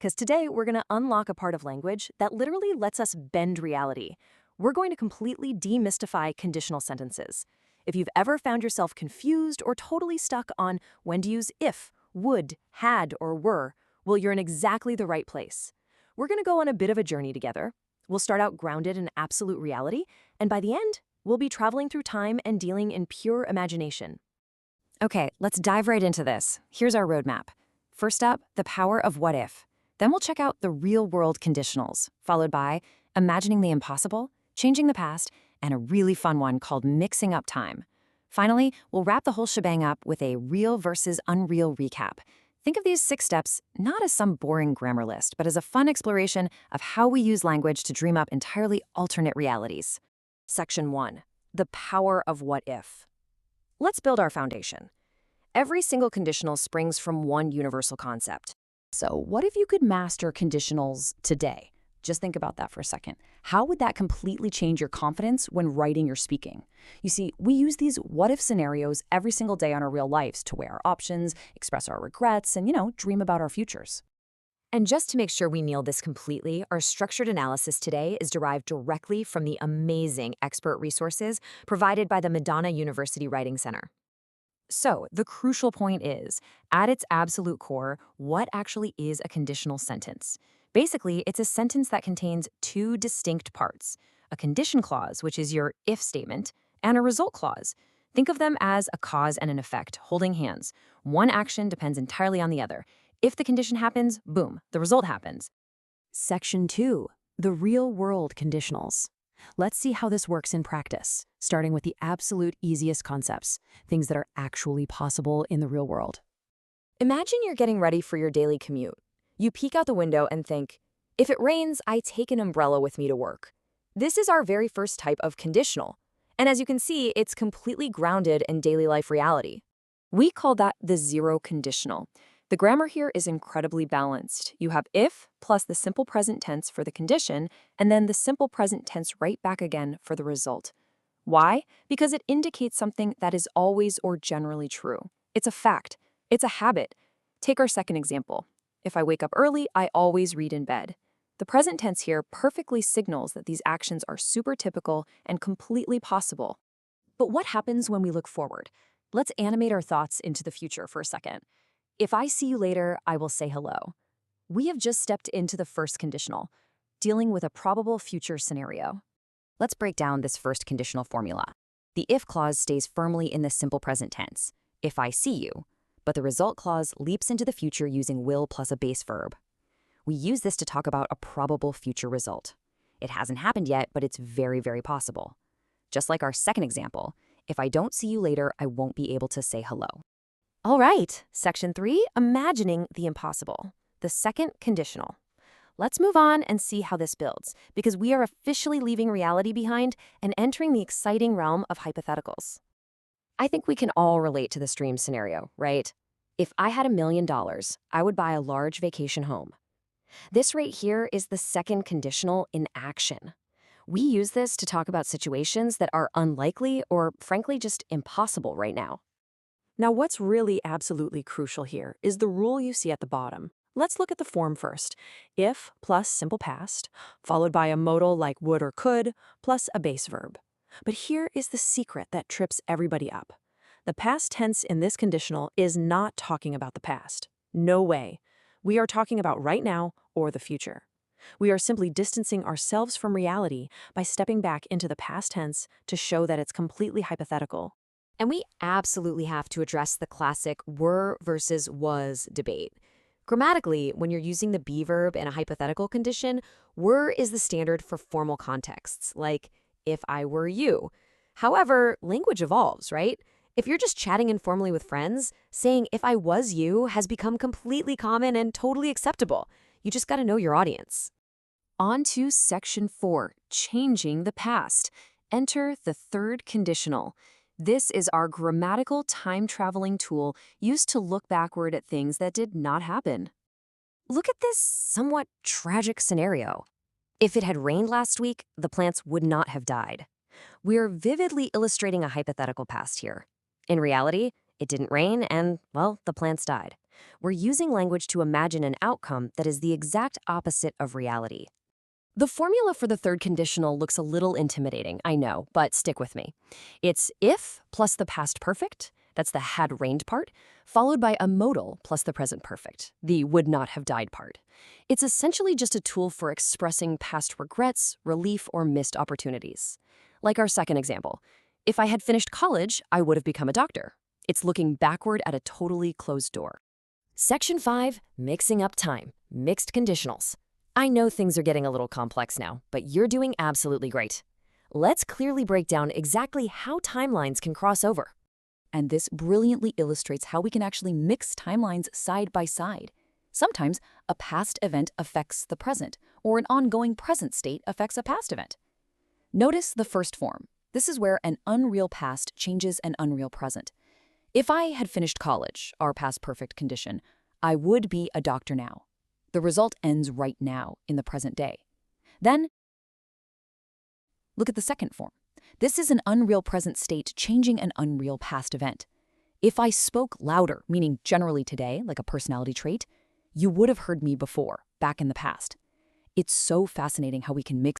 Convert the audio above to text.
because today we're going to unlock a part of language that literally lets us bend reality. We're going to completely demystify conditional sentences. If you've ever found yourself confused or totally stuck on when to use if, would, had, or were, well, you're in exactly the right place. We're going to go on a bit of a journey together. We'll start out grounded in absolute reality, and by the end, we'll be traveling through time and dealing in pure imagination. Okay, let's dive right into this. Here's our roadmap. First up, the power of what if. Then we'll check out the real-world conditionals, followed by imagining the impossible, changing the past, and a really fun one called mixing up time. Finally, we'll wrap the whole shebang up with a real versus unreal recap. Think of these 6 steps not as some boring grammar list, but as a fun exploration of how we use language to dream up entirely alternate realities. Section 1. The power of what if. Let's build our foundation. Every single conditional springs from one universal concept. So what if you could master conditionals today? Just think about that for a second. How would that completely change your confidence when writing or speaking? You see, we use these what-if scenarios every single day on our real lives to weigh our options, express our regrets, and, dream about our futures. And just to make sure we nail this completely, our structured analysis today is derived directly from the amazing expert resources provided by the Madonna University Writing Center. So, the crucial point is, at its absolute core, what actually is a conditional sentence? Basically, it's a sentence that contains 2 distinct parts: a condition clause, which is your if statement, and a result clause. Think of them as a cause and an effect, holding hands. One action depends entirely on the other. If the condition happens, boom, the result happens. Section 2. The real-world conditionals. Let's see how this works in practice, starting with the absolute easiest concepts, things that are actually possible in the real world. Imagine you're getting ready for your daily commute. You peek out the window and think, if it rains, I take an umbrella with me to work. This is our very first type of conditional. And as you can see, it's completely grounded in daily life reality. We call that the zero conditional. The grammar here is incredibly balanced. You have if plus the simple present tense for the condition, and then the simple present tense right back again for the result. Why? Because it indicates something that is always or generally true. It's a fact. It's a habit. Take our second example. If I wake up early, I always read in bed. The present tense here perfectly signals that these actions are super typical and completely possible. But what happens when we look forward? Let's animate our thoughts into the future for a second. If I see you later, I will say hello. We have just stepped into the first conditional, dealing with a probable future scenario. Let's break down this first conditional formula. The if clause stays firmly in the simple present tense, if I see you, but the result clause leaps into the future using will plus a base verb. We use this to talk about a probable future result. It hasn't happened yet, but it's very, very possible. Just like our second example, if I don't see you later, I won't be able to say hello. All right, Section 3, imagining the impossible, the second conditional. Let's move on and see how this builds, because we are officially leaving reality behind and entering the exciting realm of hypotheticals. I think we can all relate to this dream scenario, right? If I had $1 million, I would buy a large vacation home. This right here is the second conditional in action. We use this to talk about situations that are unlikely or, frankly, just impossible right now. Now, what's really absolutely crucial here is the rule you see at the bottom. Let's look at the form first. If plus simple past, followed by a modal like would or could, plus a base verb. But here is the secret that trips everybody up. The past tense in this conditional is not talking about the past. No way. We are talking about right now or the future. We are simply distancing ourselves from reality by stepping back into the past tense to show that it's completely hypothetical. And we absolutely have to address the classic were versus was debate. Grammatically, when you're using the be verb in a hypothetical condition, were is the standard for formal contexts, like if I were you. However, language evolves, right? If you're just chatting informally with friends, saying if I was you has become completely common and totally acceptable. You just got to know your audience. On to Section 4, changing the past. Enter the third conditional. This is our grammatical time-traveling tool used to look backward at things that did not happen. Look at this somewhat tragic scenario. If it had rained last week, the plants would not have died. We're vividly illustrating a hypothetical past here. In reality, it didn't rain and, well, the plants died. We're using language to imagine an outcome that is the exact opposite of reality. The formula for the third conditional looks a little intimidating, I know, but stick with me. It's if plus the past perfect, that's the had rained part, followed by a modal plus the present perfect, the would not have died part. It's essentially just a tool for expressing past regrets, relief, or missed opportunities. Like our second example, if I had finished college, I would have become a doctor. It's looking backward at a totally closed door. Section 5, Mixing Up Time, Mixed Conditionals. I know things are getting a little complex now, but you're doing absolutely great. Let's clearly break down exactly how timelines can cross over. And this brilliantly illustrates how we can actually mix timelines side by side. Sometimes a past event affects the present, or an ongoing present state affects a past event. Notice the first form. This is where an unreal past changes an unreal present. If I had finished college, our past perfect condition, I would be a doctor now. The result ends right now, in the present day. Then, look at the second form. This is an unreal present state changing an unreal past event. If I spoke louder, meaning generally today, like a personality trait, you would have heard me before, back in the past. It's so fascinating how we can mix